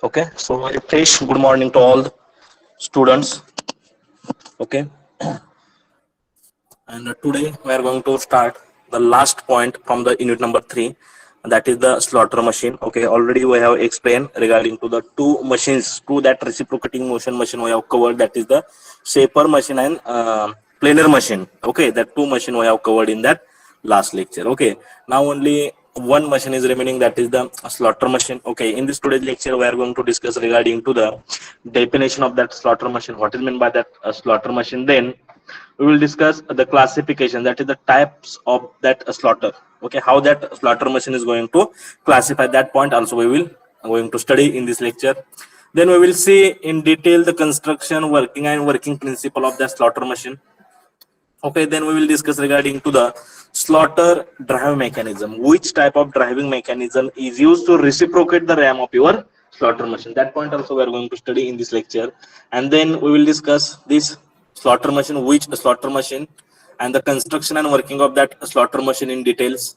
Okay, so very fresh good morning to all the students. Okay, and today we are going to start the last point from the unit number 3, and that is the slaughter machine. Okay, already we have explained regarding to the two machines, to that reciprocating motion machine we have covered, that is the shaper machine and planer machine. Okay, that two machine we have covered in that last lecture. Okay, now only one machine is remaining, that is the slaughter machine. Okay, in this today's lecture we are going to discuss regarding to the definition of that slaughter machine, what is meant by that slaughter machine. Then we will discuss the classification, that is the types of that slaughter. Okay, how that slaughter machine is going to classify, that point also we will going to study in this lecture. Then we will see in detail the construction, working and working principle of the slaughter machine. Okay, then we will discuss regarding to the slaughter drive mechanism, which type of driving mechanism is used to reciprocate the ram of your slaughter machine. That point also we are going to study in this lecture. And then we will discuss this slaughter machine, which slaughter machine, and the construction and working of that slaughter machine in details,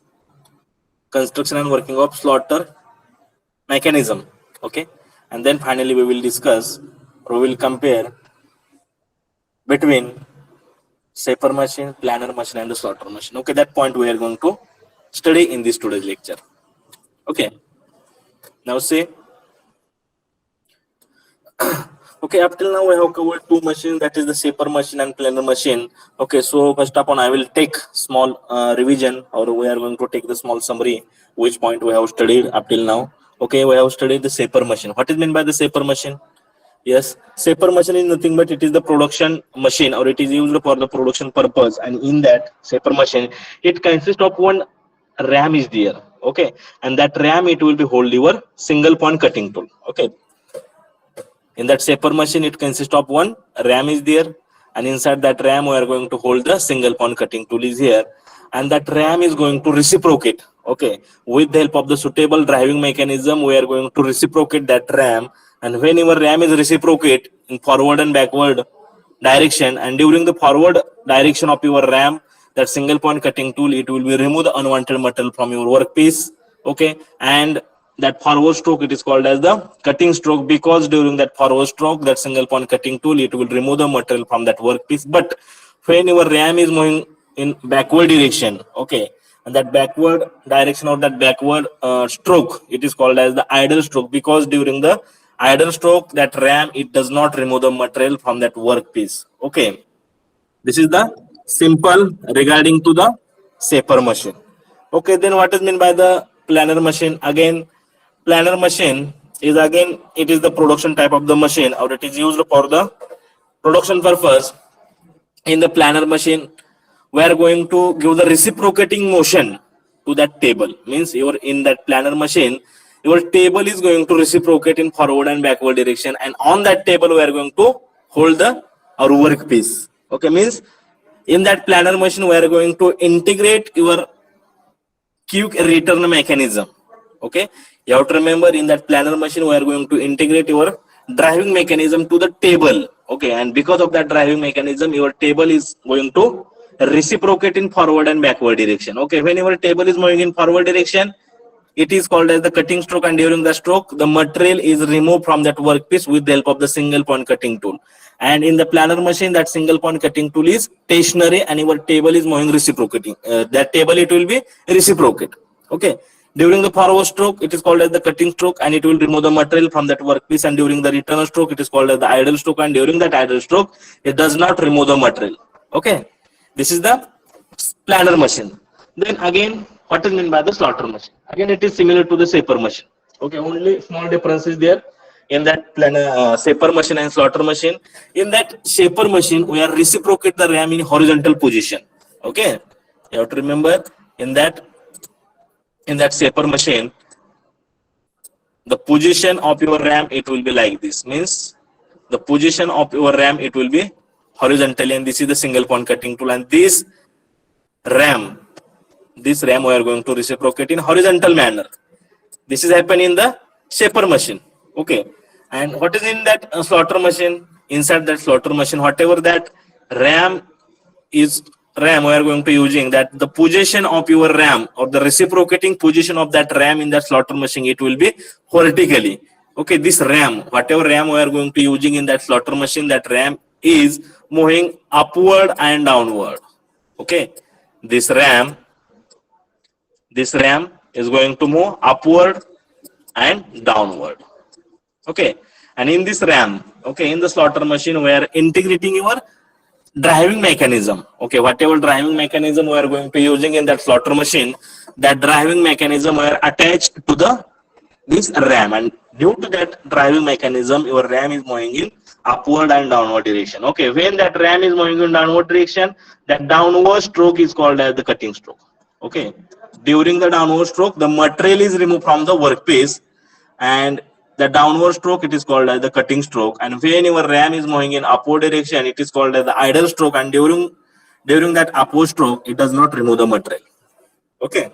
construction and working of slaughter mechanism. Okay, and then finally we will discuss, or we will compare between shaper machine, planer machine and the slaughter machine. Okay, that point we are going to study in this today's lecture. Okay, now see. Okay, up till now we have covered two machines, that is the shaper machine and planer machine. Okay, so first up on I will take small revision, or we are going to take the small summary, which point we have studied up till now. Okay, we have studied the shaper machine. What is meant by the shaper machine? Yes, shaper machine is nothing but it is the production machine, or it is used for the production purpose. And in that shaper machine, it consists of one ram is there. Okay, and that ram, it will be hold your single point cutting tool. Okay, in that shaper machine, it consists of one ram is there, and inside that ram we are going to hold the single point cutting tool is here, and that ram is going to reciprocate. Okay, with the help of the suitable driving mechanism, we are going to reciprocate that ram. And whenever ram is reciprocate in forward and backward direction, and during the forward direction of your ram, that single point cutting tool, it will be remove the unwanted material from your workpiece. Okay, and that forward stroke, it is called as the cutting stroke, because during that forward stroke, that single point cutting tool, it will remove the material from that workpiece. But when your ram is moving in backward direction, okay, and that backward direction of that backward stroke, it is called as the idle stroke, because during the idle stroke, that ram, it does not remove the material from that workpiece. Okay, this is the simple regarding to the shaper machine. Okay, then what is meant by the planer machine? Again, planer machine is, again, it is the production type of the machine, or it is used for the production purpose. In the planer machine, we are going to give the reciprocating motion to that table. Means you are in that planer machine, your table is going to reciprocate in forward and backward direction, and on that table we are going to hold the our workpiece. Okay, means in that planer machine we are going to integrate your quick return mechanism. Okay, you have to remember, in that planer machine we are going to integrate your driving mechanism to the table. Okay, and because of that driving mechanism, your table is going to reciprocate in forward and backward direction. Okay, when your table is moving in forward direction, it is called as the cutting stroke, and during the stroke, the material is removed from that workpiece with the help of the single point cutting tool. And in the planer machine, that single point cutting tool is stationary, and your table is moving reciprocating. That table, it will be reciprocate. Okay, during the forward stroke, it is called as the cutting stroke, and it will remove the material from that workpiece. And during the return stroke, it is called as the idle stroke, and during that idle stroke, it does not remove the material. Okay, this is the planer machine. Then again, what is meant by the slaughter machine? Again, it is similar to the shaper machine. Okay, only small difference is there in that planer shaper machine and slaughter machine. In that shaper machine, we are reciprocate the ram in horizontal position. Okay, you have to remember, in that shaper machine, the position of your ram, it will be like this. Means the position of your ram, it will be horizontally, and this is the single point cutting tool, and this ram we are going to reciprocate in horizontal manner. This is happen in the shaper machine. Okay, and what is in that slaughter machine? Inside that slaughter machine, whatever that ram is, we are going to using that, the position of your ram, or the reciprocating position of that ram in that slaughter machine, it will be vertically. Okay, this ram, whatever ram we are going to using in that slaughter machine, that ram is moving upward and downward. Okay, this ram is going to move upward and downward. Okay, and in this ram, okay, in the slaughter machine, we are integrating your driving mechanism. Okay, whatever driving mechanism we are going to using in that slaughter machine, that driving mechanism are attached to the this ram, and due to that driving mechanism, your ram is moving in upward and downward direction. Okay, when that ram is moving in downward direction, that downward stroke is called as the cutting stroke. Okay, during the downward stroke, the material is removed from the workpiece, and the downward stroke, it is called as the cutting stroke. And when your ram is moving in upward direction, it is called as the idle stroke, and during that upward stroke, it does not remove the material. Okay,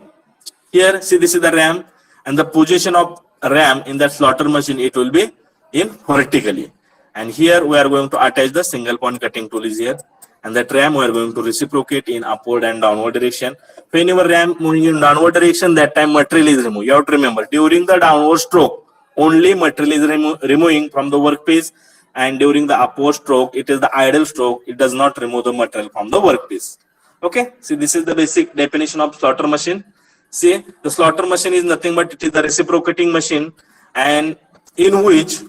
here see, this is the ram, and the position of ram in that slaughter machine, it will be in vertically, and here we are going to attach the single point cutting tool is here, and that ram we are going to reciprocate in upward and downward direction. When your ram moving in downward direction, that time material is removed. You have to remember, during the downward stroke, only material is removing from the workpiece, and during the upward stroke, it is the idle stroke. It does not remove the material from the workpiece. Okay, see, this is the basic definition of slaughter machine. See, the slaughter machine is nothing but it is the reciprocating machine, and in which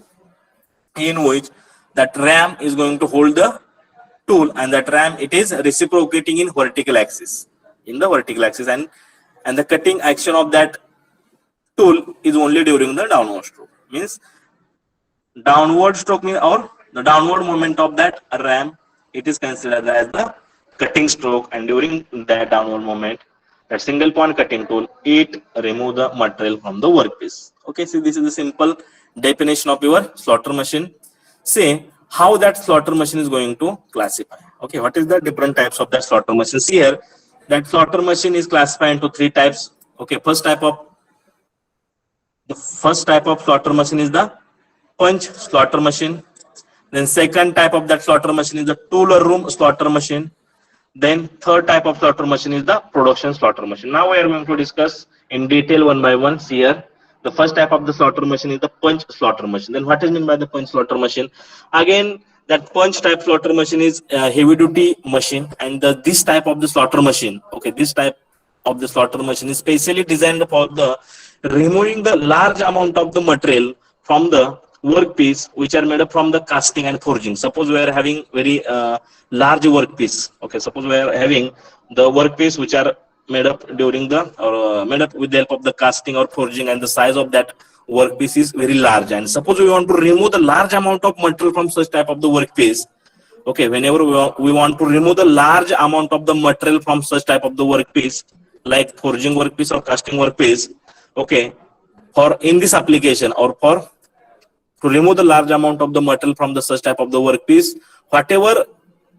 that ram is going to hold the tool, and that ram, it is reciprocating in vertical axis, and the cutting action of that tool is only during the downward stroke. Means downward stroke means, or the downward movement of that ram, it is considered as the cutting stroke, and during that downward movement, that single point cutting tool, it remove the material from the workpiece. Okay, see, this is the simple definition of your slaughter machine. Say how that slaughter machine is going to classify. Okay, what is the different types of that slaughter machines? Here, that slaughter machine is classified into three types. Okay, first type of slaughter machine is the punch slaughter machine. Then second type of that slaughter machine is the tool room slaughter machine. Then third type of slaughter machine is the production slaughter machine. Now we are going to discuss in detail one by one. See here, the first type of the slaughter machine is the punch slaughter machine. Then what is meant by the punch slaughter machine? Again, that punch type slaughter machine is a heavy duty machine, and this type of the slaughter machine, okay, this type of the slaughter machine is specially designed for the removing the large amount of the material from the workpiece, which are made up from the casting and forging. Suppose we are having very large workpiece. Okay, suppose we are having the workpiece which are made up during the made up with the help of the casting or forging, and the size of that workpiece is very large. And suppose we want to remove the large amount of material from such type of the workpiece. Okay, whenever we want to remove the large amount of the material from such type of the workpiece, like forging workpiece or casting workpiece. Okay, for in this application, or for to remove the large amount of the material from the such type of the workpiece, whatever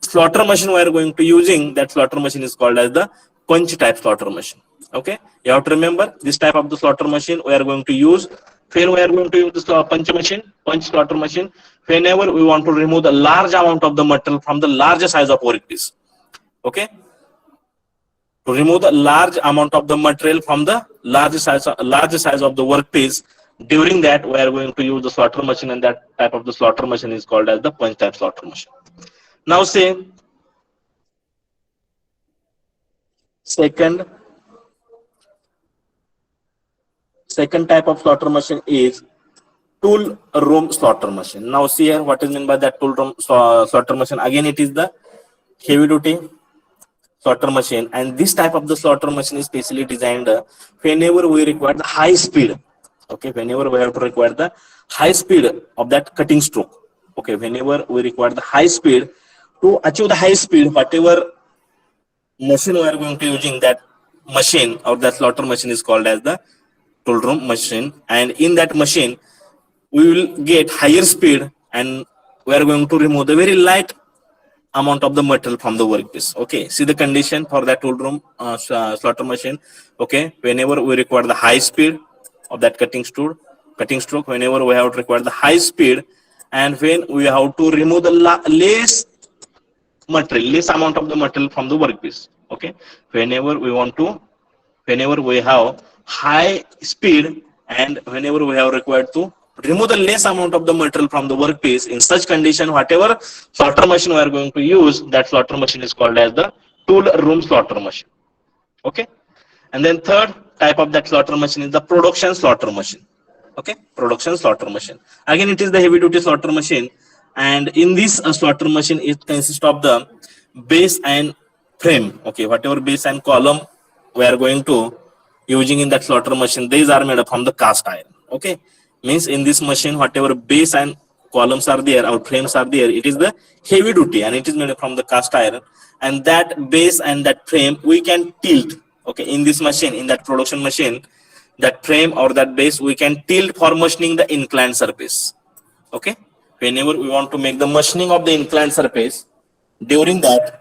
slaughter machine we are going to using, that slaughter machine is called as the punch type slaughter machine. Okay, you have to remember this type of the slaughter machine we are going to use. When we are going to use this punch slaughter machine, whenever we want to remove the large amount of the material from the larger size of workpiece. Okay, to remove the large amount of the material from the larger size of the workpiece, during that we are going to use the slaughter machine, and that type of the slaughter machine is called as the punch type slaughter machine. Now say second type of slaughter machine is tool room slaughter machine. Now see here, what is meant by that tool room slaughter machine? Again, it is the heavy duty slaughter machine, and this type of the slaughter machine is specially designed whenever we require the high speed. Okay, whenever we have to require the high speed of that cutting stroke. Okay, whenever we require the high speed, to achieve the high speed, whatever machine we are going to using, that machine or that slaughter machine is called as the tool room machine, and in that machine we will get higher speed, and we are going to remove the very light amount of the material from the workpiece. Okay, see the condition for that tool room slaughter machine. Okay, whenever we require the high speed of that cutting stroke, whenever we have to require the high speed, and when we have to remove the less amount of the material from the workpiece. Okay, whenever we have high speed, and whenever we have required to remove the less amount of the material from the workpiece. In such condition, whatever slaughter machine we are going to use, that slaughter machine is called as the tool room slaughter machine. Okay. And then third type of that slaughter machine is the production slaughter machine. Okay, production slaughter machine. Again, it is the heavy duty slaughter machine, and in this slaughter machine, it consists of the base and frame. Okay, whatever base and column we are going to using in that slaughter machine, these are made up from the cast iron. Okay, means in this machine, whatever base and columns are there or frames are there, it is the heavy duty and it is made up from the cast iron. And that base and that frame we can tilt. Okay, in this machine, in that production machine, that frame or that base we can tilt for machining the inclined surface. Okay, whenever we want to make the machining of the inclined surface, during that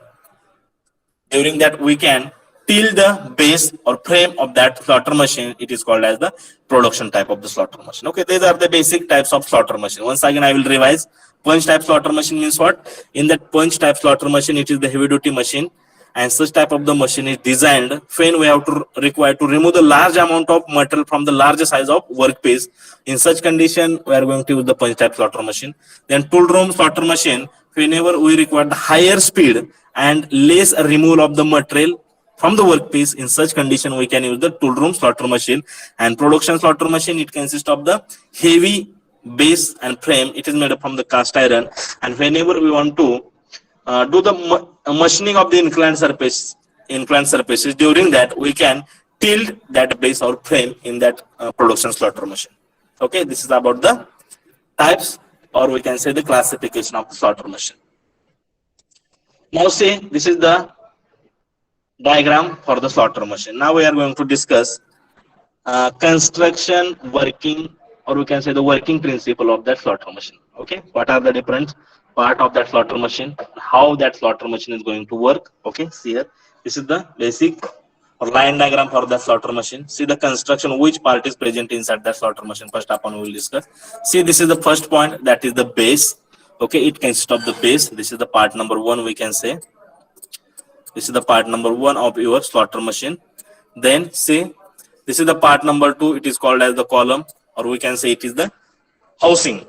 we can tilt the base or frame of that slaughter machine. It is called as the production type of the slaughter machine. Okay, these are the basic types of slaughter machine. Once again I will revise. Punch type slaughter machine means what? In that punch type slaughter machine, it is the heavy duty machine, and such type of the machine is designed when we have to require to remove the large amount of material from the larger size of workpiece. In such condition, we are going to use the punch type slaughter machine. Then tool room slaughter machine, whenever we require the higher speed and less removal of the material from the workpiece, in such condition we can use the tool room slaughter machine. And production slaughter machine, it consists of the heavy base and frame. It is made up from the cast iron, and whenever we want to do the machining of the inclined surfaces, during that we can tilt that base or frame in that production slaughter machine. Okay, this is about the types, or we can say the classification of the slaughter machine. Now see, this is the diagram for the slaughter machine. Now we are going to discuss construction, working, or we can say the working principle of that slaughter machine. Okay, what are the different part of that slaughter machine, how that slaughter machine is going to work. Okay, see here, this is the basic or line diagram for the slaughter machine. See the construction, which part is present inside that slaughter machine. First upon we will discuss. See, this is the first point, that is the base. Okay, it consists of the base. This is the part number one, we can say. This is the part number one of your slaughter machine. Then see, this is the part number two. It is called as the column, or we can say it is the housing.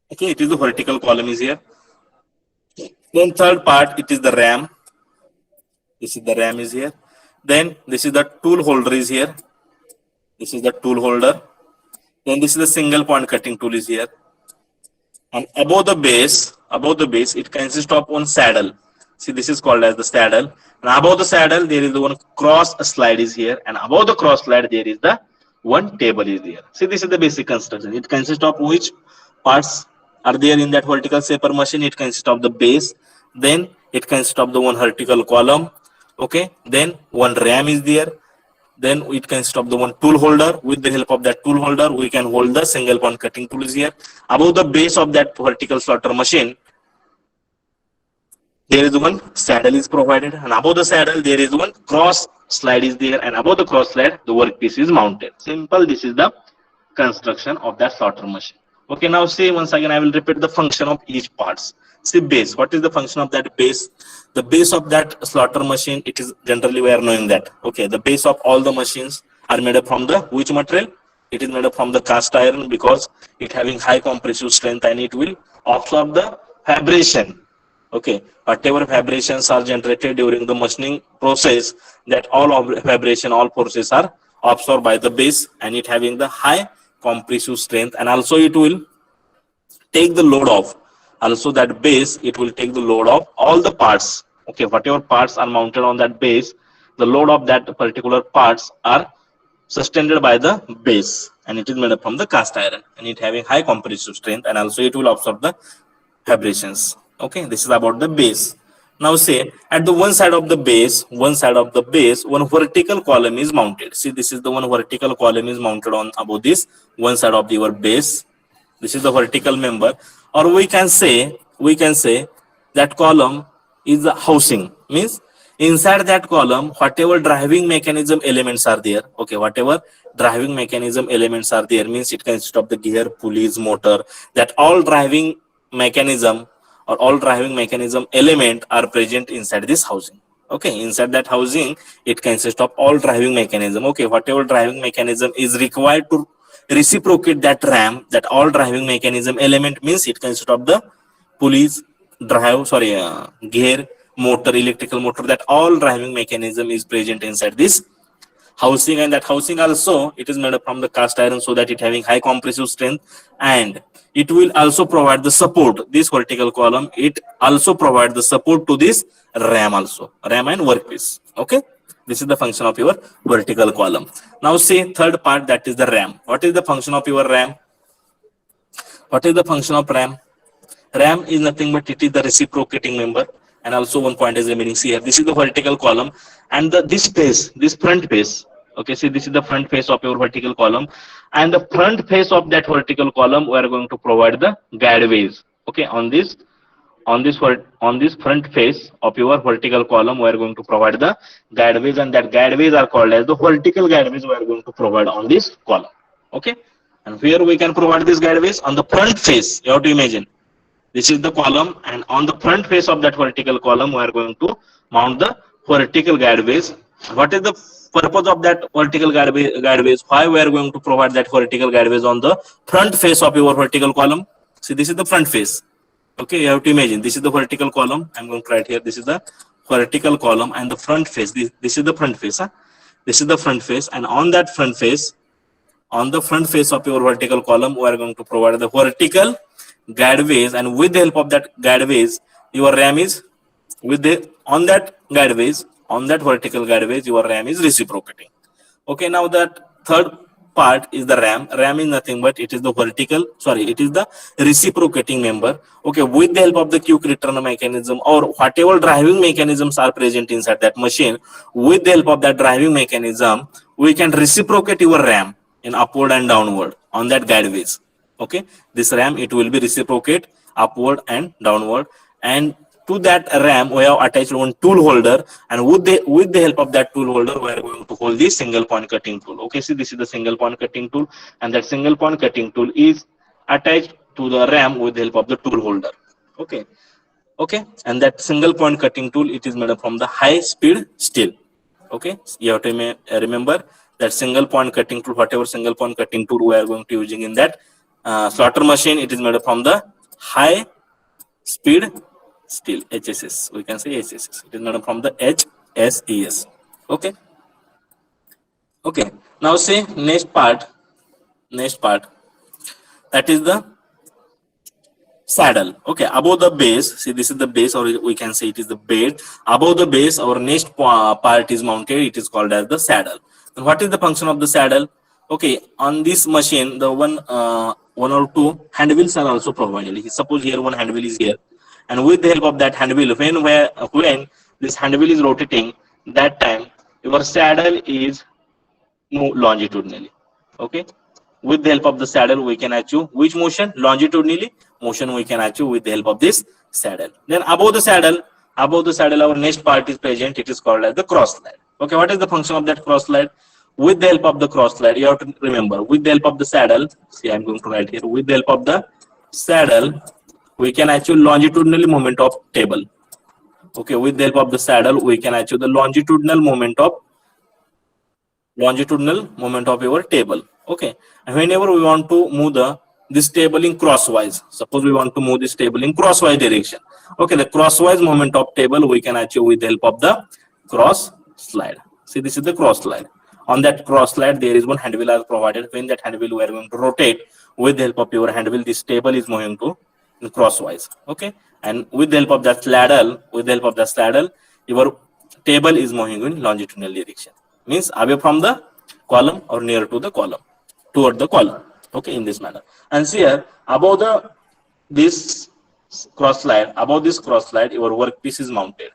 Okay, it is the vertical column is here. Then third part, it is the ram. This is the ram is here. Then this is the tool holder is here. This is the tool holder. Then this is the single point cutting tool is here. And above the base, it consists of one saddle. See, this is called as the saddle. And above the saddle, there is the one cross slide is here. And above the cross slide, there is the one table is there. See, this is the basic construction. It consists of which parts are there in that vertical shaper machine? It consists of the base, then it consists of the one vertical column. Okay, then one ram is there, then it consists of the one tool holder. With the help of that tool holder, we can hold the single point cutting tool is here. Above the base of that vertical slaughter machine, there is one saddle is provided, and above the saddle there is one cross slide is there, and above the cross slide the workpiece is mounted. Simple. This is the construction of that slaughter machine. Okay, now see, once again I will repeat the function of each parts. See, base. What is the function of that base? The base of that slaughter machine, it is generally we are knowing that. Okay, the base of all the machines are made up from the which material? It is made up from the cast iron, because it having high compressive strength and it will absorb the vibration. Okay, whatever vibrations are generated during the machining process, that all of vibration, all forces are absorbed by the base, and it having the high compressive strength, and also it will take the load of, also that base, it will take the load of all the parts. Okay, whatever parts are mounted on that base, the load of that particular parts are sustained by the base, and it is made up from the cast iron, and it having high compressive strength, and also it will absorb the vibrations. Okay, this is about the base. Now say, at the one side of the base, one vertical column is mounted. See, this is the one vertical column is mounted on above this one side of your base. This is the vertical member, or we can say that column is the housing. Means inside that column, whatever driving mechanism elements are there. Okay, whatever driving mechanism elements are there, means it consists of the gear, pulleys, motor. That all driving mechanism or all driving mechanism element are present inside this housing. Okay, inside that housing, it consists of all driving mechanism. Okay, whatever driving mechanism is required to reciprocate that ram, that all driving mechanism element, means it consists of the pulleys, gear, motor, electrical motor, that all driving mechanism is present inside this housing. And that housing also, it is made up from the cast iron, so that it having high compressive strength, and it will also provide the support. This vertical column, it also provide the support to this ram also, ram and workpiece. Okay, this is the function of your vertical column. Now say third part, that is the ram. What is the function of your ram? What is the function of ram? Ram is nothing but it is the reciprocating member. And also one point is remaining. See here, this is the vertical column, and this face, this front face. Okay, see, this is the front face of your vertical column, and the front face of that vertical column, we are going to provide the guideways. Okay, on this front face of your vertical column, we are going to provide the guideways, and that guideways are called as the vertical guideways. We are going to provide on this column. Okay, and where we can provide these guideways? On the front face. You have to imagine. This is the column, and on the front face of that vertical column, we are going to mount the vertical guideways. What is the purpose of that vertical guideways? Why we are going to provide that vertical guideways on the front face of your vertical column? See, this is the front face. Okay, you have to imagine, this is the vertical column. I'm going to write here, this is the vertical column, and the front face, this is the front face. This is the front face, and on that front face, on the front face of your vertical column, we are going to provide the vertical guideways, and with the help of that guideways, your ram is on that vertical guideways, your ram is reciprocating. Okay, now that third part is the ram. Ram is nothing but it is the reciprocating member. Okay, with the help of the quick return mechanism, or whatever driving mechanisms are present inside that machine, with the help of that driving mechanism, we can reciprocate your ram in upward and downward on that guideways. Okay, this ram, it will be reciprocate upward and downward, and to that ram we have attached one tool holder, and with the help of that tool holder, we are going to hold the single point cutting tool. Okay, see, this is the single point cutting tool, and that single point cutting tool is attached to the ram with the help of the tool holder. Okay, and that single point cutting tool, it is made up from the high speed steel. Okay, you have to remember that single point cutting tool, whatever single point cutting tool we are going to using in that slaughter machine, it is made up from the high speed steel, HSS. We can say HSS. It is made up from the HSES. Okay. Now say next part, that is the saddle. Okay, above the base, see, this is the base, or we can say it is the bed. Above the base, our next part is mounted. It is called as the saddle. And what is the function of the saddle? Okay, on this machine, the one or two hand wheels are also provided. Suppose here one hand wheel is here, and with the help of that hand wheel, when this hand wheel is rotating, that time your saddle is move longitudinally. Okay, with the help of the saddle, we can achieve which motion? Longitudinally motion we can achieve with the help of this saddle. Then above the saddle, our next part is present. It is called as the cross slide. Okay, what is the function of that cross slide? With the help of the cross slide, you have to remember, with the help of the saddle, see, I'm going to write here, with the help of the saddle, we can achieve longitudinal movement of table. Okay, with the help of the saddle, we can achieve the longitudinal movement of your table. Okay, and whenever we want to move this table in crosswise, suppose we want to move this table in crosswise direction. Okay, the crosswise movement of table we can achieve with the help of the cross slide. See, this is the cross slide. On that cross slide, there is one hand wheel as provided. When that hand wheel we are going to rotate, with the help of your hand wheel, this table is moving to crosswise. Okay, and with the help of that saddle, your table is moving in longitudinal direction. Means away from the column or near to the column, toward the column. Okay, in this manner. And see here, above this cross slide, your workpiece is mounted.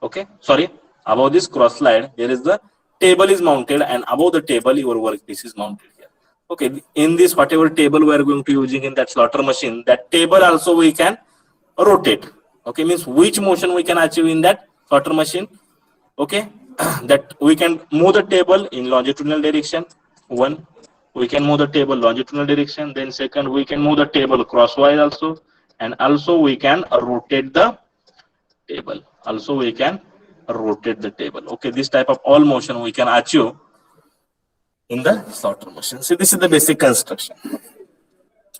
Okay, sorry, above this cross slide, there is the table is mounted, and above the table, your workpiece is mounted here. Okay, in this whatever table we are going to using in that slaughter machine, that table also we can rotate. Okay, means which motion we can achieve in that slaughter machine? Okay, that we can move the table in longitudinal direction. One, we can move the table longitudinal direction. Then second, we can move the table crosswise also, and also we can rotate the table. Okay, this type of all motion we can achieve in the slaughter machine. So this is the basic construction.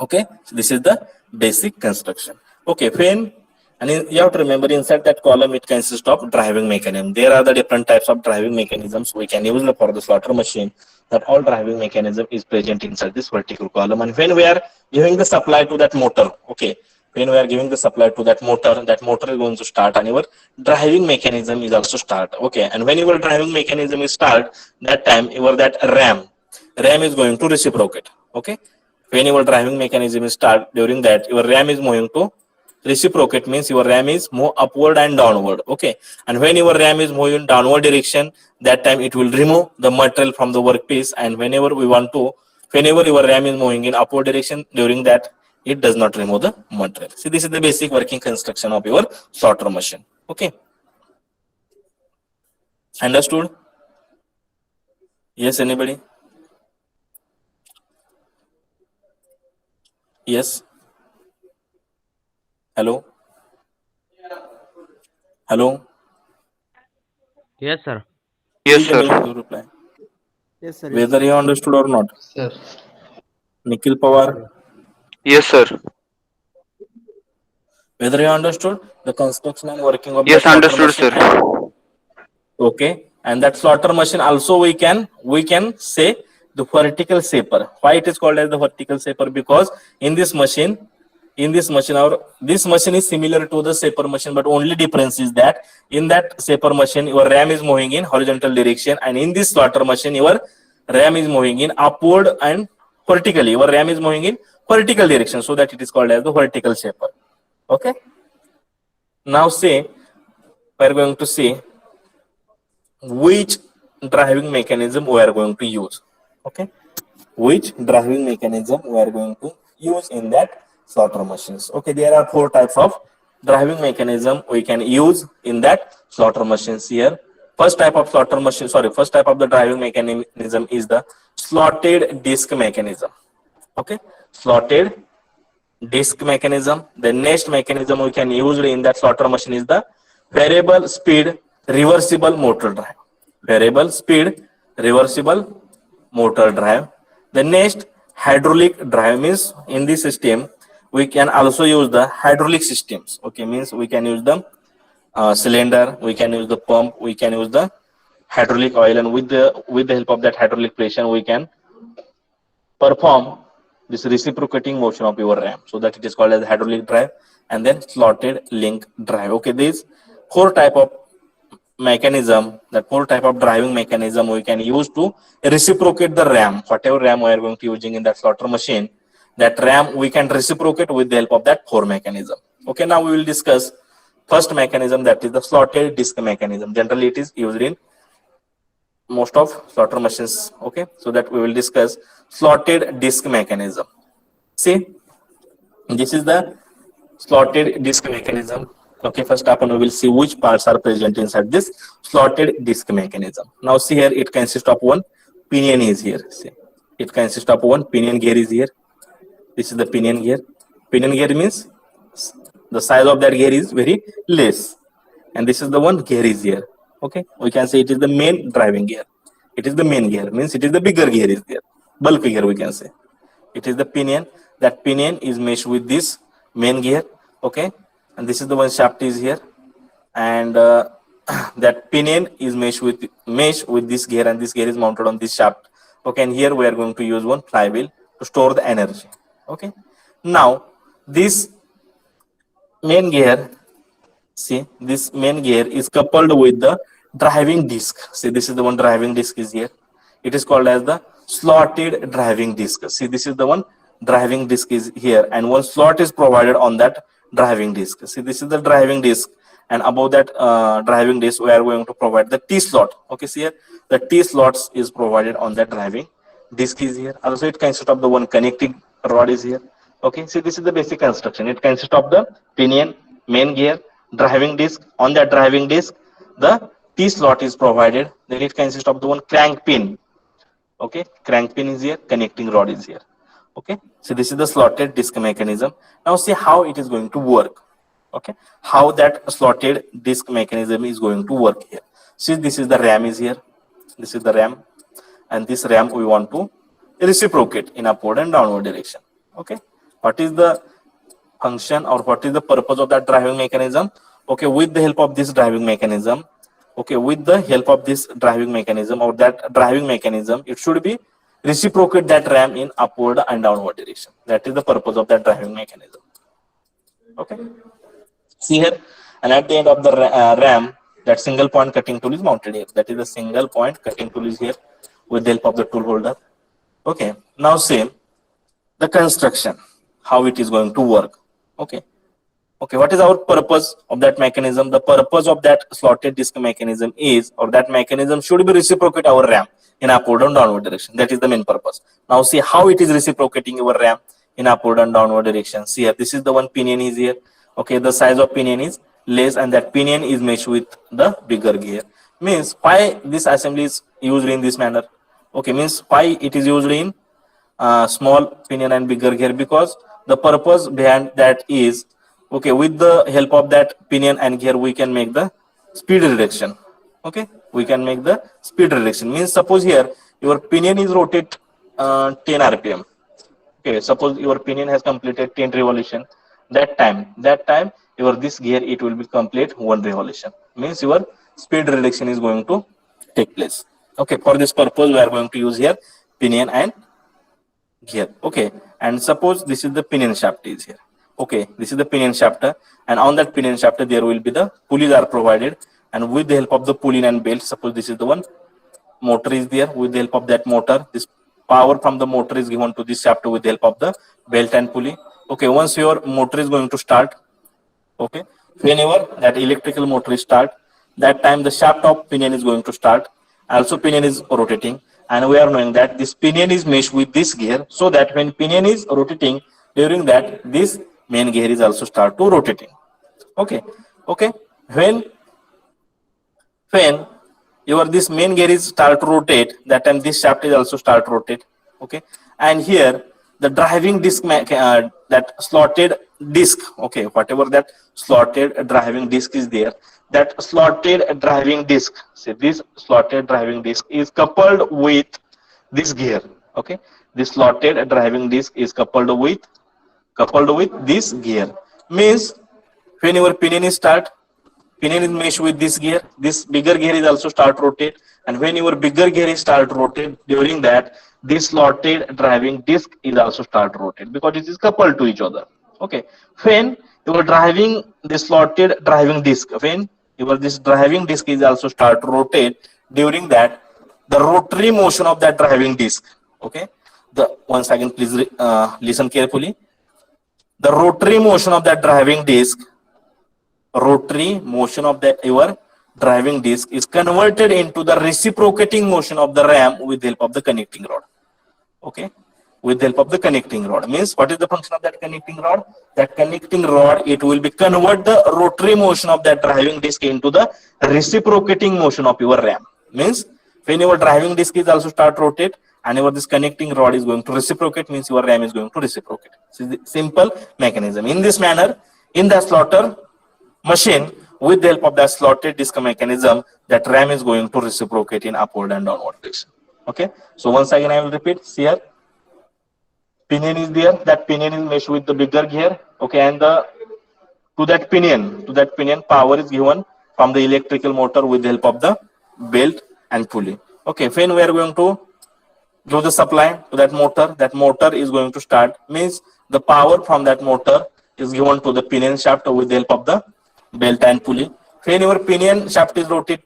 Okay, so this is the basic construction. Okay, when and you have to remember inside that column it consists of driving mechanism. There are the different types of driving mechanisms we can use for the slaughter machine. That all driving mechanism is present inside this vertical column. And when we are giving the supply to that motor, okay, when we are giving the supply to that motor is going to start and your driving mechanism is also start. Okay, and when your driving mechanism is start, that time your that ram is going to reciprocate. Okay, when your driving mechanism is start, during that your ram is moving to reciprocate, means your ram is move upward and downward. Okay, and when your ram is moving downward direction, that time it will remove the material from the workpiece. And whenever your ram is moving in upward direction, during that it does not remove the material. See, this is the basic working construction of your slaughter machine. Okay, understood? Yes, anybody? Yes. Hello. Hello. Yes, sir. Yes, Can sir. you reply? Yes, sir. Yes, Whether sir. you understood or not. Sir. Nikhil Pawar, Yes, sir. whether you understood the construction and working of that Yes, slaughter understood, machine. sir. And okay, and that slaughter machine also we can say the vertical shaper. Why it is called as the vertical shaper? Because in this machine our this machine is similar to the shaper machine, but only difference is that in that shaper machine your ram is moving in horizontal direction, and in this slaughter machine your ram is moving in upward and vertically. Your ram is moving in vertical direction, so that it is called as the vertical shaper. Okay, now say we are going to see which driving mechanism we are going to use. Okay, which driving mechanism we are going to use in that slaughter machines. Okay, there are four types of driving mechanism we can use in that slaughter machines here. First type of the driving mechanism is the slotted disc mechanism. Okay, slotted disc mechanism. The next mechanism we can use in that slaughter machine is the variable speed reversible motor drive. Variable speed reversible motor drive. The next, hydraulic drive, means in this system we can also use the hydraulic systems. Okay, means we can use the cylinder, we can use the pump, we can use the hydraulic oil, and with the help of that hydraulic pressure we can perform this reciprocating motion of your ram, so that it is called as hydraulic drive. And then slotted link drive. Okay, these four type of mechanism, that four type of driving mechanism we can use to reciprocate the ram. Whatever ram we are going to using in that slaughter machine, that ram we can reciprocate with the help of that four mechanism. Okay, now we will discuss first mechanism, that is the slotted disc mechanism. Generally it is used in most of slaughter machines. Okay, so that we will discuss slotted disc mechanism. See, this is the slotted disc mechanism. Okay, first up we will see which parts are present inside this slotted disc mechanism. Now see here, it consists of one pinion is here. See, it consists of one pinion gear is here. This is the pinion gear. Pinion gear means the size of that gear is very less, and this is the one gear is here. Okay, we can say it is the main driving gear. It is the main gear, means it is the bigger gear is there, bulk gear we can say. It is the pinion. That pinion is meshed with this main gear. Okay, and this is the one shaft is here, and that pinion is meshed with this gear, and this gear is mounted on this shaft. Okay, and here we are going to use one flywheel to store the energy. Okay, now this main gear, see, this main gear is coupled with the driving disc. See, this is the one driving disc is here. It is called as the slotted driving disc. See, this is the one driving disc is here, and one slot is provided on that driving disc. See, this is the driving disc, and above that driving disc we are going to provide the T slot. Okay, see here, the T slots is provided on that driving disc is here. Also it consists of the one connecting rod is here. Okay, see, this is the basic construction. It consists of the pinion, main gear, driving disc. On that driving disc the T slot is provided. Then it consists of the one crank pin. Okay, crank pin is here, connecting rod is here. Okay, so this is the slotted disc mechanism. Now see how it is going to work. Okay, how that slotted disc mechanism is going to work here. See, this is the ram is here. This is the ram, and this ram we want to reciprocate in upward and downward direction. Okay, what is the function or what is the purpose of that driving mechanism? Okay, with the help of this driving mechanism, okay, with the help of this driving mechanism or that driving mechanism, it should be reciprocate that ram in upward and downward direction. That is the purpose of that driving mechanism. Okay, see here, and at the end of the ram, that single point cutting tool is mounted here. That is the single point cutting tool is here with the help of the tool holder. Okay, now say the construction, how it is going to work. Okay, what is our purpose of that mechanism? The purpose of that slotted disc mechanism is, or that mechanism should be reciprocate our ram in upward and downward direction. That is the main purpose. Now see how it is reciprocating our ram in upward and downward direction. See here, this is the one pinion is here. Okay, the size of pinion is less and that pinion is meshed with the bigger gear. Means why this assembly is used in this manner? Okay, means why it is used in small pinion and bigger gear? Because the purpose behind that is, okay, with the help of that pinion and gear we can make the speed reduction. Okay, we can make the speed reduction. Means suppose here your pinion is rotate 10 rpm. Okay, suppose your pinion has completed 10 revolution. That time your this gear it will be complete 1 revolution. Means your speed reduction is going to take place. Okay, for this purpose we are going to use here pinion and gear. Okay, and suppose this is the pinion shaft is here. Okay, this is the pinion shaft, and on that pinion shaft there will be the pulleys are provided, and with the help of the pulley and belt, suppose this is the one motor is there. With the help of that motor, this power from the motor is given to this shaft with the help of the belt and pulley. Okay, once your motor is going to start, okay, whenever that electrical motor is start, that time the shaft of pinion is going to start. Also pinion is rotating, and we are knowing that this pinion is meshed with this gear, so that when pinion is rotating, during that this main gear is also start to rotating. Okay, when your this main gear is start to rotate, that time this shaft is also start to rotate. Okay, and here the driving disc that slotted disc, okay, whatever that slotted driving disc is there, that slotted driving disc, say this slotted driving disc is coupled with this gear. Okay, this slotted driving disc is coupled with this gear. Means when your pinion is start, pinion is meshed with this gear, this bigger gear is also start rotate, and when your bigger gear is start rotate, during that this slotted driving disc is also start rotate, because it is coupled to each other. Okay, when you are driving this slotted driving disc, when your this driving disc is also start to rotate, during that the rotary motion of that driving disc, okay, the once again please listen carefully, the rotary motion of that driving disc, rotary motion of that your driving disc is converted into the reciprocating motion of the ram with the help of the connecting rod. Okay, with the help of the connecting rod. Means what is the function of that connecting rod? That connecting rod, it will be convert the rotary motion of that driving disc into the reciprocating motion of your ram. Means when your driving disc is also start rotate, and your this connecting rod is going to reciprocate, means your ram is going to reciprocate. So the simple mechanism. In this manner, in the slaughter machine, with the help of that slotted disc mechanism, that ram is going to reciprocate in upward and downward direction. Okay, so once again I will repeat. See here, pinion is there, that pinion is meshed with the bigger gear. Okay, and to that pinion power is given from the electrical motor with the help of the belt and pulley. Okay, when we are going to give the supply to that motor is going to start. Means the power from that motor is given to the pinion shaft with the help of the belt and pulley. When your pinion shaft is rotate,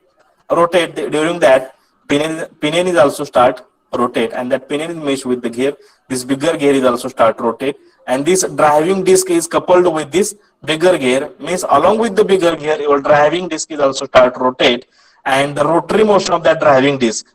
during that pinion is also start rotate, and that pinion is meshed with the gear. This bigger gear is also start rotate, and this driving disc is coupled with this bigger gear. Means along with the bigger gear, your driving disc is also start rotate, and the rotary motion of that driving disc.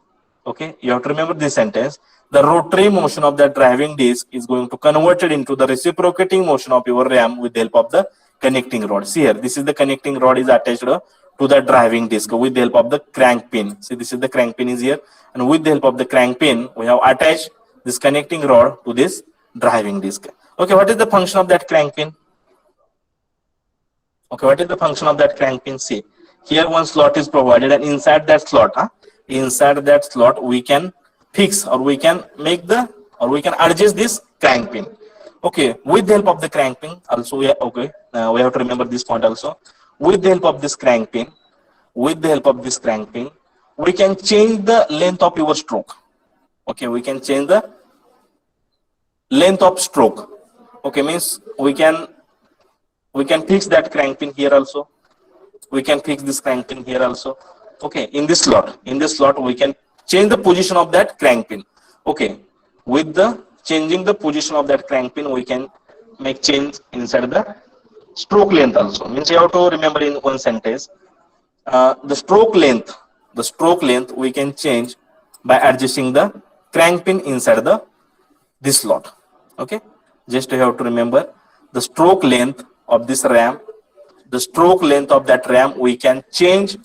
Okay, you have to remember this sentence. The rotary motion of that driving disc is going to convert it into the reciprocating motion of your ram with the help of the connecting rod. See here, this is the connecting rod is attached to the driving disc with the help of the crank pin. See, this is the crank pin is here, and with the help of the crank pin, we have attached this connecting rod to this driving disc. Okay, what is the function of that crank pin? Okay, what is the function of that crank pin? See, here one slot is provided, and inside that slot, we can fix, or we can make the, or we can adjust this crank pin. Okay, with the help of the crank pin also, we have to remember this point also. With the help of this crank pin, we can change the length of your stroke. Okay, we can change the length of stroke. Okay, means we can fix that crank pin here also. We can fix this crank pin here also. Okay, in this slot we can change the position of that crank pin. Okay, with the changing the position of that crank pin, we can make change inside the stroke length also. Means you have to remember in one sentence, the stroke length we can change by adjusting the crank pin inside this slot. Okay, just you have to remember the stroke length of this ram, the stroke length of that ram we can change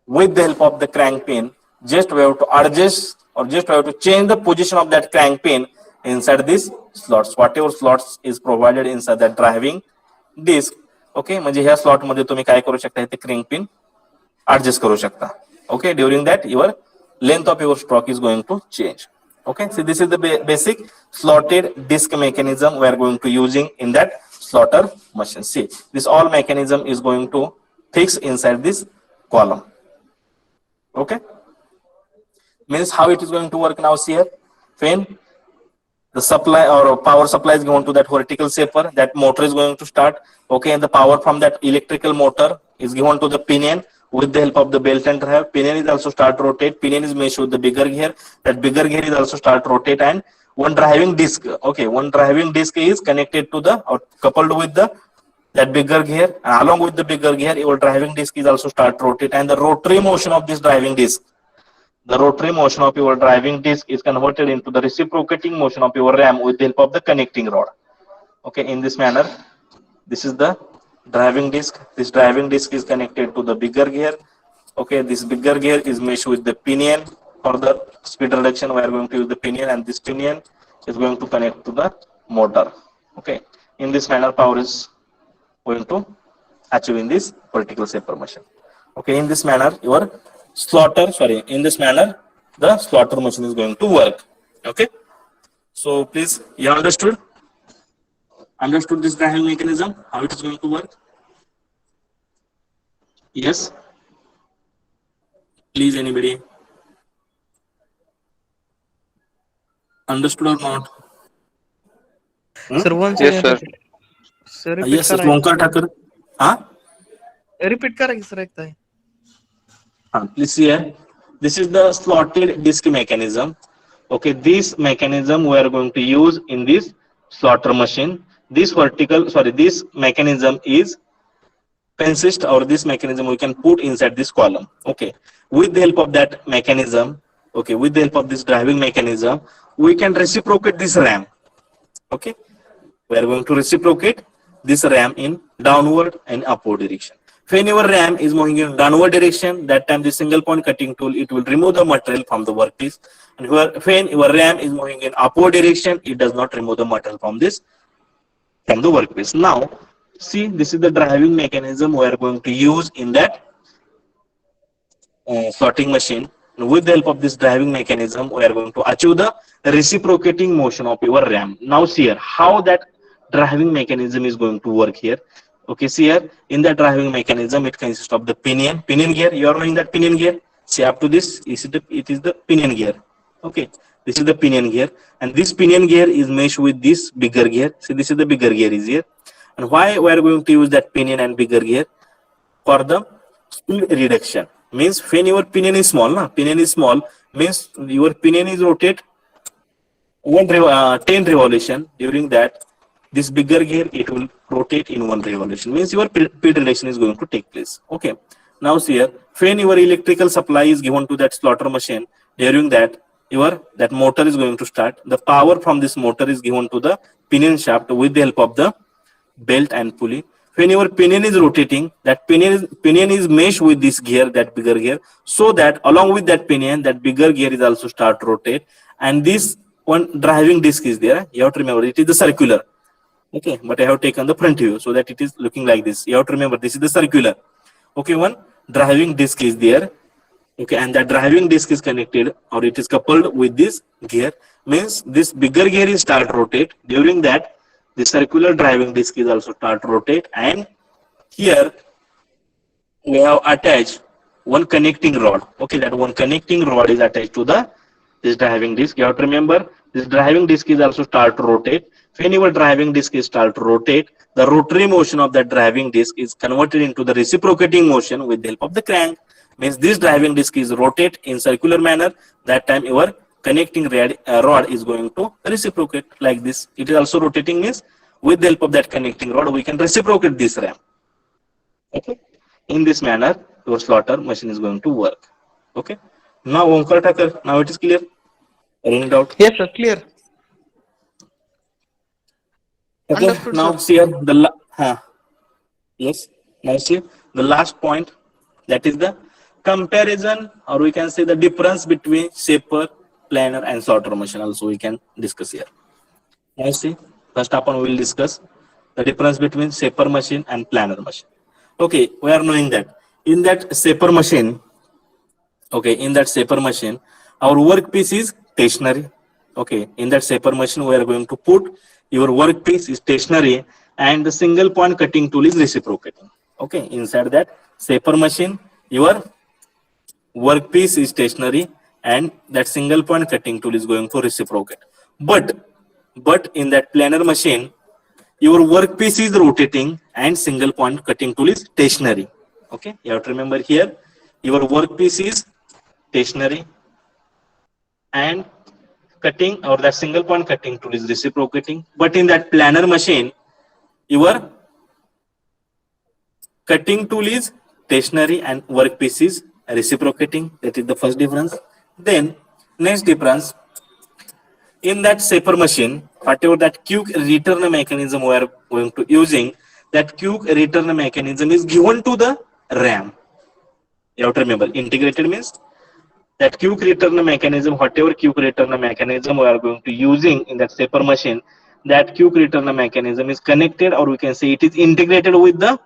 with the help of the crank pin. Just we have to adjust, or just we have to change the position of that crank pin inside this slots, whatever slots is provided inside that driving disc. Okay, म्हणजे ह्या slot मध्ये तुम्ही काय करू शकता, ते crank pin adjust करू शकता. Okay, during that your length of your stroke is going to change. Okay, so this is the basic slotted disc mechanism we are going to using in that slaughter machine. See, this all mechanism is going to fix inside this column. Okay, means how it is going to work now. See here, when the supply or power supply is going to that vertical shaper, that motor is going to start. Okay, and the power from that electrical motor is given to the pinion. With the help of the belt and drive, pinion is also start rotate. Pinion is meshed with the bigger gear. That bigger gear is also start rotate, and one driving disc. Okay, one driving disc is connected to the, or coupled with the that bigger gear, and along with the bigger gear, your driving disc is also start rotate, and the rotary motion of this driving disc, the rotary motion of your driving disc is converted into the reciprocating motion of your ram with the help of the connecting rod. Okay, in this manner, this is the driving disc. This driving disc is connected to the bigger gear. Okay, this bigger gear is meshed with the pinion. For the speed reduction, we are going to use the pinion, and this pinion is going to connect to the motor. Okay, in this manner, power is going to achieve in this vertical shaper machine. Okay, in this manner, your in this manner, the slaughter machine is going to work. Okay, so please, you understood this driving mechanism, how it is going to work? Yes, please, anybody understood or not? Sir, once Yes, sir. Sir, repeat Yes, Lonkar Thakur. repeat करा sir एक time. Please see here. This is the slotted disc mechanism. Okay, this mechanism we are going to use in this slaughter machine. This mechanism is consist, or this mechanism we can put inside this column. Okay, with the help of that mechanism, okay, with the help of this driving mechanism, we can reciprocate this ram. Okay, we are going to reciprocate this ram in downward and upward direction. When your ram is moving in downward direction, that time the single point cutting tool, it will remove the material from the workpiece. And when your ram is moving in upward direction, it does not remove the material from the workpiece. Now, see, this is the driving mechanism we are going to use in that sorting machine. And with the help of this driving mechanism, we are going to achieve the reciprocating motion of your ram. Now, see here, how that driving mechanism is going to work here. Okay, see here, in the driving mechanism, it consists of the pinion gear. You are knowing that pinion gear. See, up to this, it is the pinion gear. Okay, this is the pinion gear, and this pinion gear is meshed with this bigger gear. See, this is the bigger gear is here. And why we are going to use that pinion and bigger gear? For the speed reduction. Means when your pinion is small, means your pinion is rotate 10 revolution. During that, this bigger gear, it will rotate in 1 revolution. Means your speed reduction is going to take place. Okay. Now see here, when your electrical supply is given to that slaughter machine, during that, that motor is going to start. The power from this motor is given to the pinion shaft with the help of the belt and pulley. When your pinion is rotating, that pinion is meshed with this gear, that bigger gear, so that along with that pinion, that bigger gear is also start rotate. And this one driving disc is there. You have to remember, it is the circular. Okay, but I have taken the front view so that it is looking like this. You have to remember, this is the circular. Okay, one driving disc is there. Okay, and the driving disc is connected or it is coupled with this gear, means this bigger gear is start rotate. During that, the circular driving disc is also start rotate, and here we have attached one connecting rod. Okay, that one connecting rod is attached to the this driving disc. You have to remember this driving disc is also start to rotate. Whenever driving disc is start to rotate, the rotary motion of that driving disc is converted into the reciprocating motion with the help of the crank. Means this driving disc is rotate in circular manner. That time your connecting rod is going to reciprocate like this. It is also rotating, means with the help of that connecting rod we can reciprocate this ram. Okay, in this manner your slaughter machine is going to work. Okay, now Omkar Thakur, now it is clear. Any doubt? Yes, sir. Clear. Okay, Understood, now sir. see here yes, now see the last point, that is the comparison, or we can say the difference between shaper, planer and sorter machine also we can discuss here. Now see, first up we will discuss the difference between shaper machine and planer machine. Okay, we are knowing that in that shaper machine, okay, in that shaper machine our workpiece is stationary. Okay, in that shaper machine we are going to put your workpiece is stationary and the single point cutting tool is reciprocating. Okay, inside that shaper machine your workpiece is stationary and that single point cutting tool is going to reciprocate. But in that planer machine your workpiece is rotating and single point cutting tool is stationary. Okay, you have to remember here your workpiece is stationary and cutting or that single point cutting tool is reciprocating. But in that planer machine your cutting tool is stationary and workpiece is reciprocating. That is the first difference. Then next difference, in that shaper machine whatever that quick return mechanism we are going to using, that quick return mechanism is given to the ram. You have to remember integrated means that quick return mechanism, whatever quick return mechanism we are going to using in that shaper machine, that quick return mechanism is connected, or we can say it is integrated with the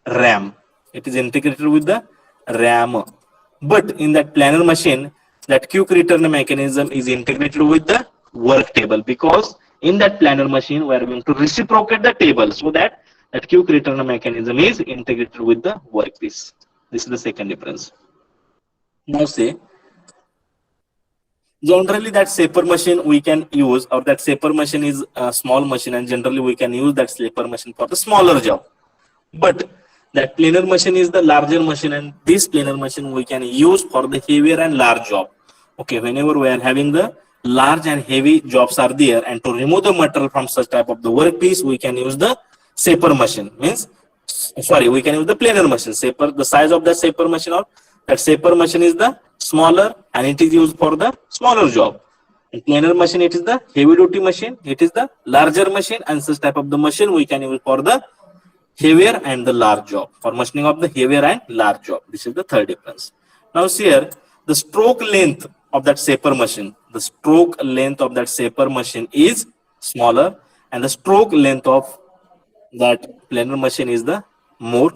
ram. It is integrated with the ram. But in that planer machine that quick return mechanism is integrated with the work table, because in that planer machine we are going to reciprocate the table, so that that quick return mechanism is integrated with the workpiece. This is the second difference. Now say generally that shaper machine we can use, or that shaper machine is a small machine and generally we can use that shaper machine for the smaller job. But that planer machine is the larger machine and this planer machine we can use for the heavier and large job. Okay, whenever we are having the large and heavy jobs are there and to remove the material from such type of the workpiece we can use the shaper machine, means sorry we can use the planer machine. Shaper, the size of the shaper machine or that shaper machine is the smaller and it is used for the smaller job. And planer machine it is the heavy duty machine, it is the larger machine, and such type of the machine we can use for the heavier and the large job, for machining of the heavier and large job. This is the third difference. Now see here the stroke length of that shaper machine, the stroke length of that shaper machine is smaller and the stroke length of that planer machine is the more.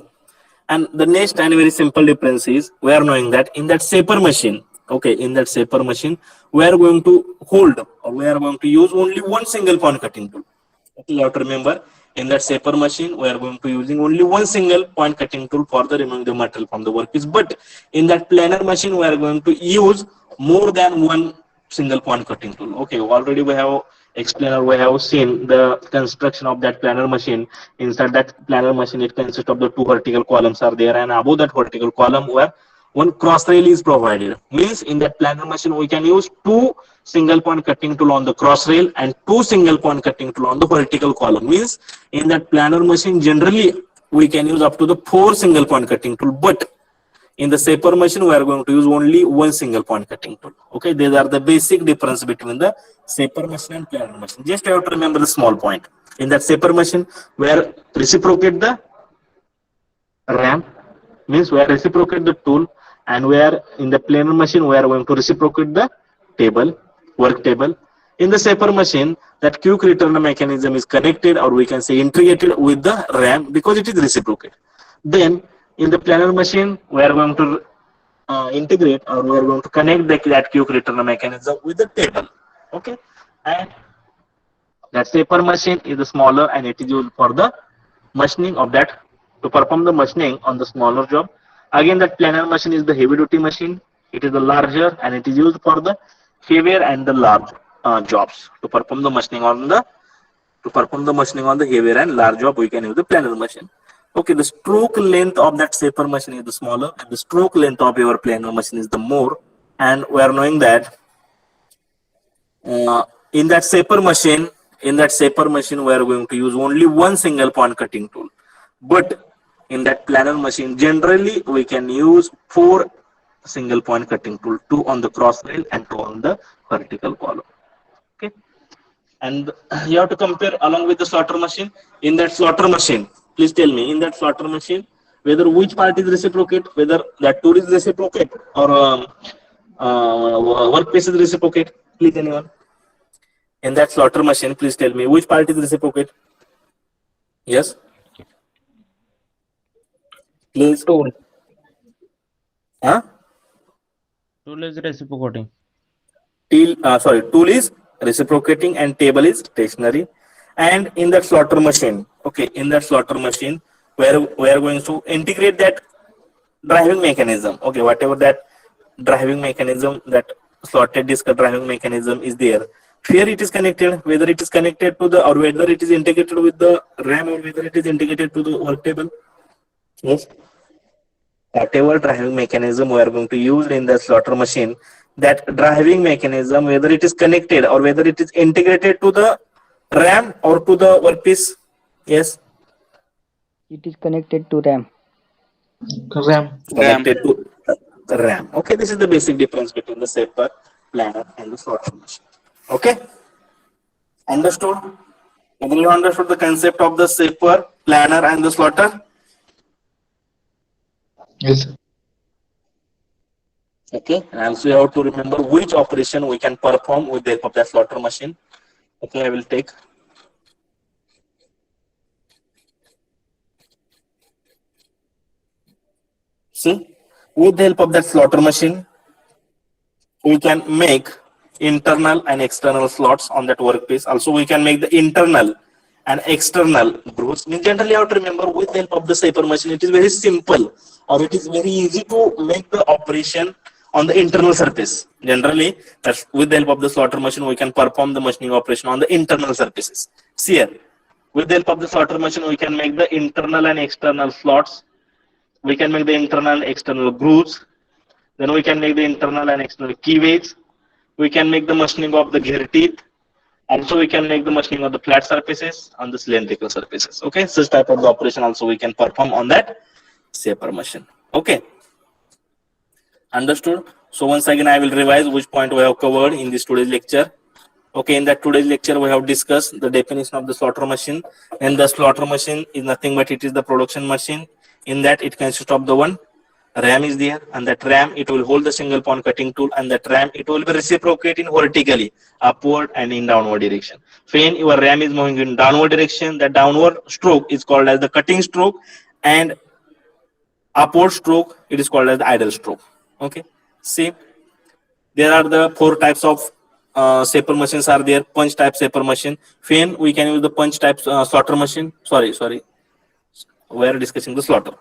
And the next and very simple difference is we are knowing that in that shaper machine, okay, in that shaper machine we are going to hold or we are going to use only one single point cutting tool. Okay, you have to remember in that shaper machine we are going to using only one single point cutting tool for the removing the material from the workpiece. But in that planer machine we are going to use more than one single point cutting tool. Okay, already we have explained or we have seen the construction of that planer machine. Inside that planer machine it consists of the two vertical columns are there, and above that vertical column where one cross rail is provided. Means in that planer machine we can use two single point cutting tool on the cross rail and two single point cutting tool on the vertical column. Means in that planer machine generally we can use up to the 4 single point cutting tool, but in the shaper machine we are going to use only one single point cutting tool. Okay, these are the basic difference between the shaper machine and planer machine. Just you have to remember the small point. In that shaper machine we are reciprocate the ram, means we are reciprocate the tool, and we are in the planer machine we are going to reciprocate the table, work table. In the shaper machine that quick return mechanism is connected, or we can say integrated with the ram, because it is reciprocate. Then in the planer machine we are going to integrate, or we are going to connect that quick return mechanism with the table. Okay, and that shaper machine is the smaller, and it is used for the machining of that, to perform the machining on the smaller job. Again, that planer machine is the heavy duty machine. It is the larger, and it is used for the heavier and the large jobs. To perform the machining on the heavier and large job, we can use the planer machine. Okay, the stroke length of that shaper machine is the smaller, and the stroke length of your planer machine is the more. And we are knowing that in that shaper machine, we are going to use only one single point cutting tool. But in that planer machine, generally we can use 4 single point cutting tool, 2 on the cross rail and 2 on the vertical column. Okay, and you have to compare along with the slaughter machine. In that slaughter machine, please tell me, in that slaughter machine, whether which part is reciprocate, whether that tool is reciprocate or workpiece is reciprocate. Please, anyone? In that slaughter machine, please tell me which part is reciprocate. Yes, please. Tool. Huh? Tool is reciprocating. Tool is reciprocating and table is stationary. And in that slaughter machine, okay, in that slaughter machine, where we are going to integrate that driving mechanism. Okay, whatever that driving mechanism, that slotted disc driving mechanism is there. Here it is connected, whether it is connected to the, or whether it is integrated with the RAM, or whether it is integrated to the work table. Yes. Whatever driving mechanism we are going to use in the slaughter machine, that driving mechanism, whether it is connected or whether it is integrated to the RAM or to the workpiece. Yes. It is connected to RAM. Connected to the RAM. Okay, this is the basic difference between the shaper, planer, and the slaughter machine. Okay, understood? Whether you understood the concept of the shaper, planer, and the slaughter? Yes. Okay, and also you have to remember which operation we can perform with the help of that slaughter machine. Okay, I will take. See, with the help of that slaughter machine, we can make internal and external slots on that workpiece. Also, we can make the internal and external grooves. Generally, you have to remember, with the help of the shaper machine, it is very simple, or it is very easy to make the operation on the internal surface. Generally, that's with the help of the slaughter machine, we can perform the machining operation on the internal surfaces. See here, with the help of the slaughter machine, we can make the internal and external slots. We can make the internal and external grooves. Then we can make the internal and external keyways. We can make the machining of the gear teeth. Also, we can make the machining of the flat surfaces on the cylindrical surfaces. Okay, such type of the operation also we can perform on that shaper machine. Okay, understood? So once again, I will revise which point we have covered in this today's lecture. Okay, in that today's lecture, we have discussed the definition of the slaughter machine. And the slaughter machine is nothing but it is the production machine. In that, it consists of the one RAM is there, and that RAM, it will hold the single point cutting tool, and that RAM, it will be reciprocating vertically, upward and in downward direction. When your RAM is moving in downward direction, the downward stroke is called as the cutting stroke, and upward stroke, it is called as the idle stroke. Okay, see, there are the 4 types of shaper machines are there. Punch type shaper machine. When we can use the punch type slaughter machine. Sorry, we are discussing the slaughter.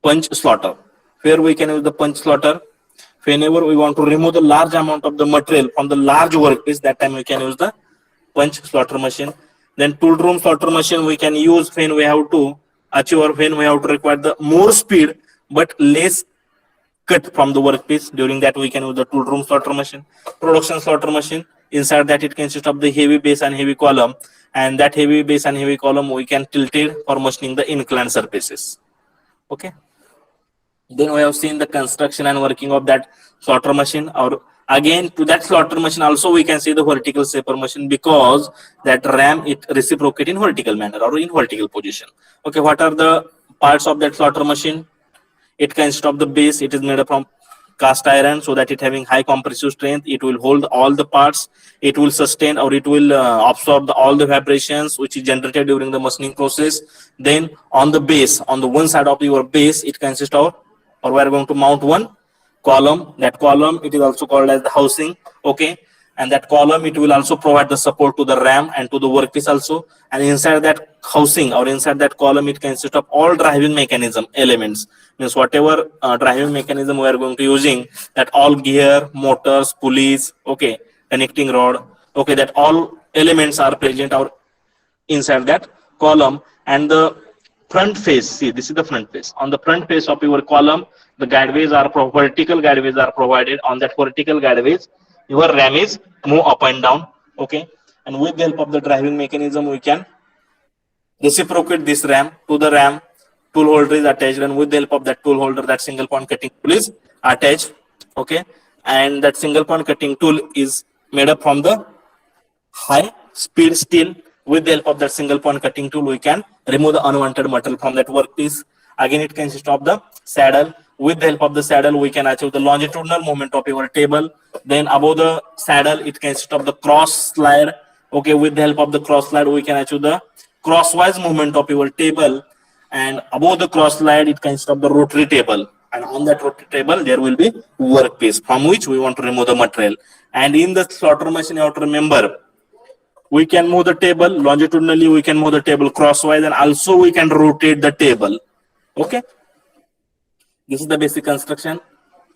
Punch slaughter. Where we can use the punch slaughter. Whenever we want to remove the large amount of the material from the large workpiece, that time we can use the punch slaughter machine. Then tool room slaughter machine we can use when we have to achieve, or when we have to require the more speed but less cut from the workpiece. During that, we can use the tool room slaughter machine. Production slaughter machine, inside that it consists of the heavy base and heavy column, and that heavy base and heavy column we can tilt it for machining the inclined surfaces. Okay, then we have seen the construction and working of that slaughter machine. Or again, to that slaughter machine also we can see the vertical shaper machine, because that RAM, it reciprocate in vertical manner or in vertical position. Okay, what are the parts of that slaughter machine? It consists of the base. It is made up from cast iron, so that it having high compressive strength. It will hold all the parts. It will sustain, or it will absorb all the vibrations which is generated during the machining process. Then on the base, on the one side of your base, it consists of, or we are going to mount one column. That column, it is also called as the housing. Okay. And that column, it will also provide the support to the RAM and to the workpiece also. And inside that housing or inside that column, it consists of all driving mechanism elements. Means whatever driving mechanism we are going to using, that all gear, motors, pulleys, okay, connecting rod, okay, that all elements are present or inside that column. And the front face, see, this is the front face. On the front face of your column, the guideways are vertical guideways are provided. On that vertical guideways, your RAM is move up and down. Okay. And with the help of the driving mechanism, we can reciprocate this RAM to the RAM. Tool holder is attached, and with the help of that tool holder, that single point cutting tool is attached. Okay. And that single point cutting tool is made up from the high speed steel. With the help of that single point cutting tool, we can remove the unwanted metal from that workpiece. Again, it consists of the saddle. With the help of the saddle, we can achieve the longitudinal movement of your table. Then above the saddle, it consists of the cross slide. Okay, with the help of the cross slide, we can achieve the crosswise movement of your table. And above the cross slide, it consists of the rotary table. And on that rotary table, there will be workpiece from which we want to remove the material. And in the slaughter machine, you have to remember, we can move the table longitudinally, we can move the table crosswise, and also we can rotate the table. Okay. This is the basic construction.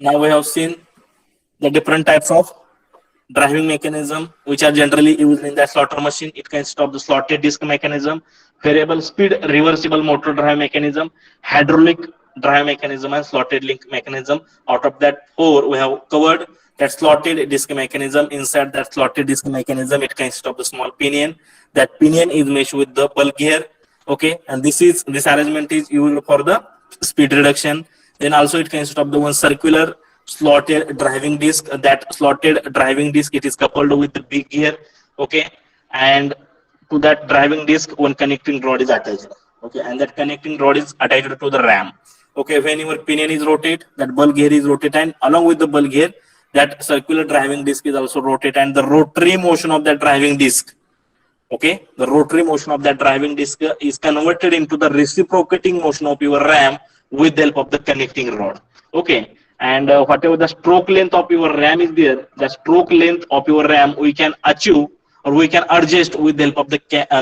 Now we have seen the different types of driving mechanism which are generally used in the slaughter machine. It consists of the slotted disc mechanism, variable speed reversible motor drive mechanism, hydraulic drive mechanism, and slotted link mechanism. Out of that 4, we have covered that slotted disc mechanism. Inside that slotted disc mechanism, it consists of the small pinion. That pinion is meshed with the ball gear. Okay, and this arrangement is used for the speed reduction. Then also it consists of the one circular slotted driving disc. That slotted driving disc, it is coupled with the big gear. Okay, and to that driving disc, one connecting rod is attached. Okay, and that connecting rod is attached to the RAM. Okay, when your pinion is rotated, that ball gear is rotated, and along with the ball gear, that circular driving disc is also rotated, and the rotary motion of that driving disc, okay, the rotary motion of that driving disc is converted into the reciprocating motion of your RAM with the help of the connecting rod. Okay, and whatever the stroke length of your RAM is there, the stroke length of your RAM we can achieve or we can adjust with the help of the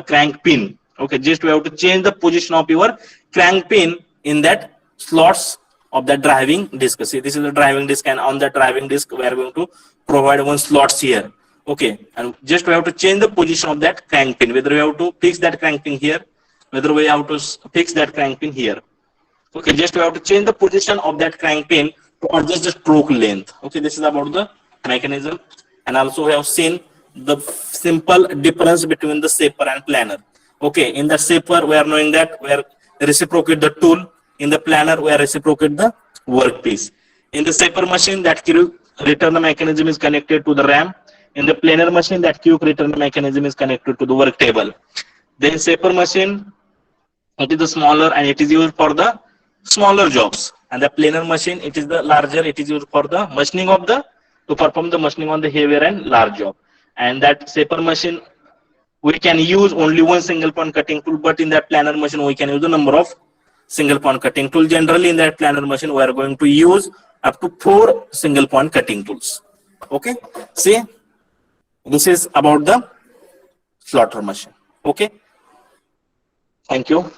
crank pin. Okay, just we have to change the position of your crank pin in that slots of the driving disc. See, this is the driving disc, and on the driving disc we are going to provide one slots here. Okay, and just we have to change the position of that crank pin, whether we have to fix that crank pin here, whether we have to fix that crank pin here. Okay, just we have to change the position of that crank pin to adjust the stroke length. Okay, this is about the mechanism. And also we have seen the simple difference between the shaper and planer. Okay, in the shaper we are knowing that we are reciprocate the tool. In the planer we are reciprocate the workpiece. In the shaper machine, that quick return mechanism is connected to the RAM. In the planer machine, that quick return mechanism is connected to the work table. Then shaper machine, it is the smaller and it is used for the smaller jobs. And the planer machine, it is the larger, it is used for the machining of the, to perform the machining on the heavier and large job. And that shaper machine, we can use only one single point cutting tool, but in that planer machine, we can use the number of single point cutting tool. Generally in that planer machine, we are going to use up to 4 single point cutting tools. Okay, see, this is about the slaughter machine. Okay, thank you.